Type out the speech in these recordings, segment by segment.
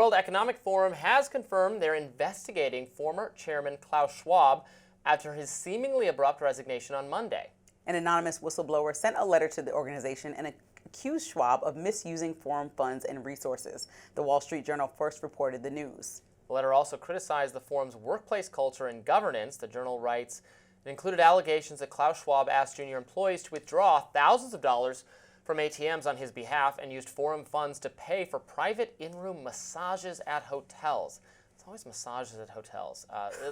World Economic Forum has confirmed they're investigating former chairman Klaus Schwab after his seemingly abrupt resignation on Monday. An anonymous whistleblower sent a letter to the organization and accused Schwab of misusing forum funds and resources. The Wall Street Journal first reported the news. The letter also criticized the forum's workplace culture and governance. The Journal writes it included allegations that Klaus Schwab asked junior employees to withdraw thousands of dollars from ATMs on his behalf and used forum funds to pay for private in-room massages at hotels. It's always massages at hotels.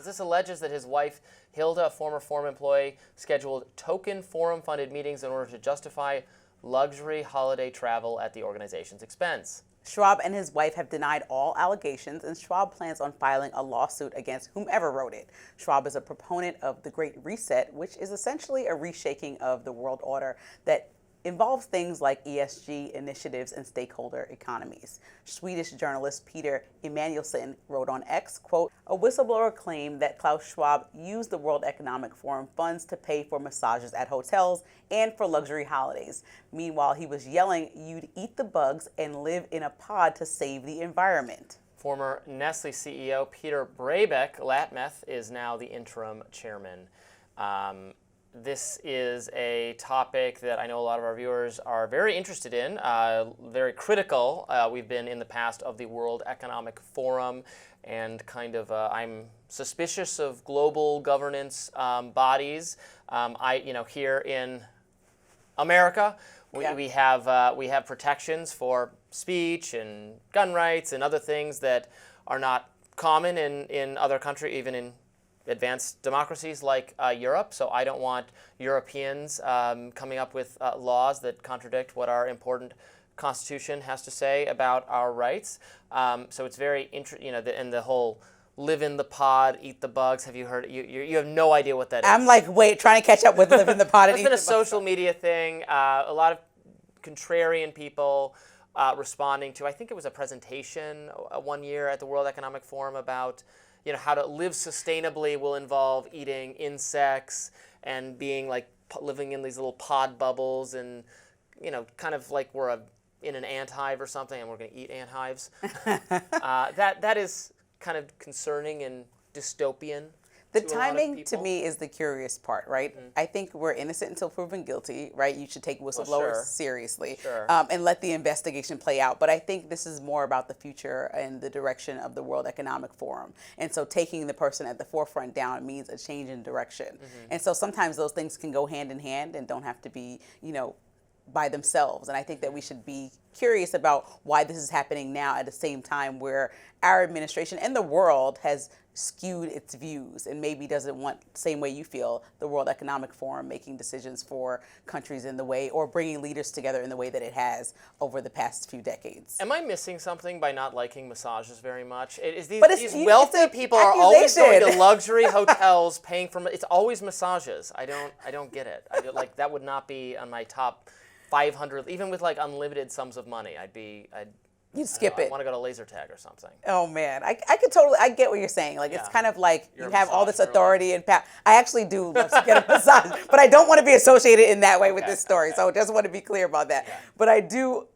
This alleges that his wife, Hilda, a former forum employee, scheduled token forum-funded meetings in order to justify luxury holiday travel at the organization's expense. Schwab and his wife have denied all allegations, and Schwab plans on filing a lawsuit against whomever wrote it. Schwab is a proponent of the Great Reset, which is essentially a reshaping of the world order that involves things like ESG initiatives and stakeholder economies. Swedish journalist Peter Emanuelsson wrote on X, quote, "A whistleblower claimed that Klaus Schwab used the World Economic Forum funds to pay for massages at hotels and for luxury holidays. Meanwhile, he was yelling, 'You'd eat the bugs and live in a pod to save the environment.'" Former Nestle CEO Peter Brabeck-Latmeth is now the interim chairman. This is a topic that I know a lot of our viewers are very interested in, very critical. We've been in the past of the World Economic Forum, and kind of I'm suspicious of global governance bodies. Here in America, we have protections for speech and gun rights and other things that are not common in other countries, even in advanced democracies like Europe. So I don't want Europeans coming up with laws that contradict what our important Constitution has to say about our rights. So it's very interesting, and the whole live in the pod, eat the bugs. Have you heard? You have no idea what that is. I'm like, wait, trying to catch up with live in the pod and It's eat been the a bugs. social media thing. A lot of contrarian people responding to, I think it was a presentation one year at the World Economic Forum about how to live sustainably will involve eating insects and being like living in these little pod bubbles, and kind of like we're in an ant hive or something, and we're going to eat ant hives. That is kind of concerning and dystopian. The timing to me is the curious part, right? Mm-hmm. I think we're innocent until proven guilty, right? You should take whistleblowers sure. seriously Sure. And let the investigation play out. But I think this is more about the future and the direction of the World Economic Forum. And so taking the person at the forefront down means a change in direction. Mm-hmm. And so sometimes those things can go hand in hand and don't have to be, by themselves. And I think that we should be curious about why this is happening now at the same time where our administration and the world has skewed its views and maybe doesn't want, same way you feel, the World Economic Forum making decisions for countries in the way, or bringing leaders together in the way that it has over the past few decades. Am I missing something by not liking massages very much? These it's people are always going accusation. to luxury hotels paying for, it's always massages. I don't get it. That would not be on my top 500, even with like unlimited sums of money. You'd skip it. I want to go to laser tag or something. Oh man, I could totally, I get what you're saying. Like it's kind of like You're you have all this massage authority and power. I actually do love to get a massage, but I don't want to be associated in that way with this story. So I just want to be clear about that. Yeah. But I do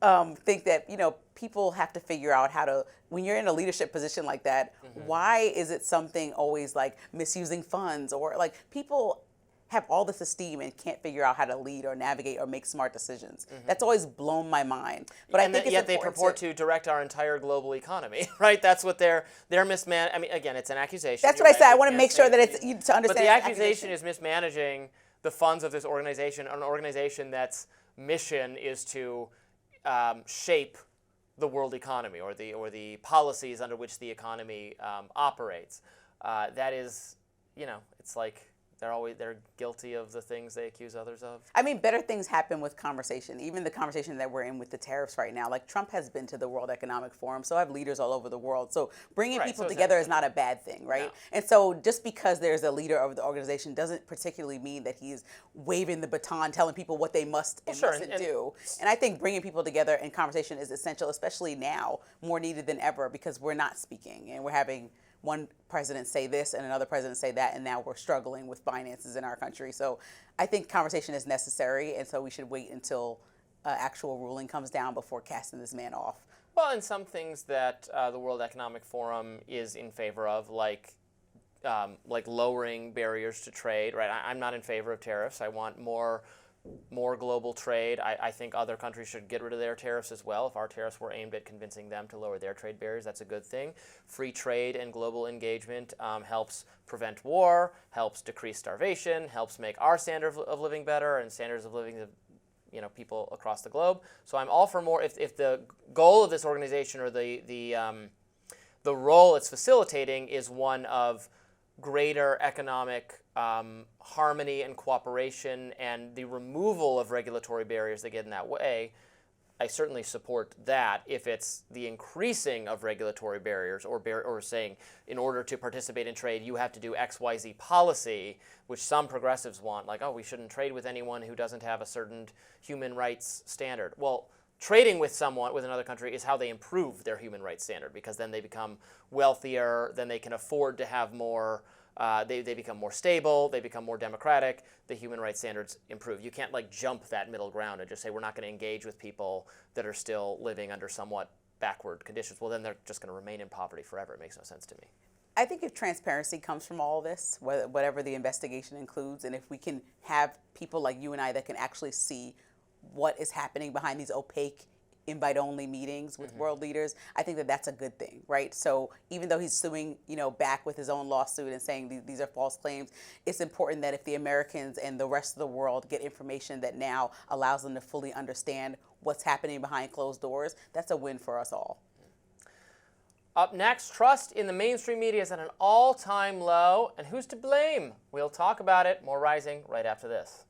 think that, people have to figure out how to, when you're in a leadership position like that, why is it something always like misusing funds, or like people have all this esteem and can't figure out how to lead or navigate or make smart decisions. That's always blown my mind. But I think yet they purport to direct our entire global economy, right? That's what they're mismanaging. I mean, again, it's an accusation. That's what I said. I want to make sure that it's to understand. But the accusation is mismanaging the funds of this organization, an organization that's mission is to shape the world economy or the policies under which the economy operates. That is, it's like they're guilty of the things they accuse others of. I mean, better things happen with conversation. Even the conversation that we're in with the tariffs right now. Like Trump has been to the World Economic Forum, so have leaders all over the world. So bringing people together is not a bad thing, right? No. And so just because there's a leader of the organization doesn't particularly mean that he's waving the baton, telling people what they must and mustn't do. And I think bringing people together in conversation is essential, especially now, more needed than ever, because we're not speaking and we're having one president say this and another president say that, and now we're struggling with finances in our country. So I think conversation is necessary, and so we should wait until actual ruling comes down before casting this man off. Well, and some things that the World Economic Forum is in favor of, like lowering barriers to trade, right? I'm not in favor of tariffs. I want more global trade. I think other countries should get rid of their tariffs as well. If our tariffs were aimed at convincing them to lower their trade barriers, that's a good thing. Free trade and global engagement helps prevent war, helps decrease starvation, helps make our standard of living better and standards of living of people across the globe. So I'm all for more. If the goal of this organization or the role it's facilitating is one of greater economic harmony and cooperation and the removal of regulatory barriers that get in that way, I certainly support that. If it's the increasing of regulatory barriers or saying in order to participate in trade you have to do XYZ policy, which some progressives want, like, oh, we shouldn't trade with anyone who doesn't have a certain human rights standard. Well, trading with another country is how they improve their human rights standard, because then they become wealthier, then they can afford to have more, they become more stable, they become more democratic, the human rights standards improve. You can't jump that middle ground and just say we're not going to engage with people that are still living under somewhat backward conditions. Well, then they're just going to remain in poverty forever. It makes no sense to me. I think if transparency comes from all this, whatever the investigation includes, and if we can have people like you and I that can actually see what is happening behind these opaque invite-only meetings with world leaders, I think that that's a good thing, right? So even though he's suing, back with his own lawsuit and saying these are false claims, it's important that if the Americans and the rest of the world get information that now allows them to fully understand what's happening behind closed doors, that's a win for us all. Up next, trust in the mainstream media is at an all-time low, and who's to blame? We'll talk about it. More Rising right after this.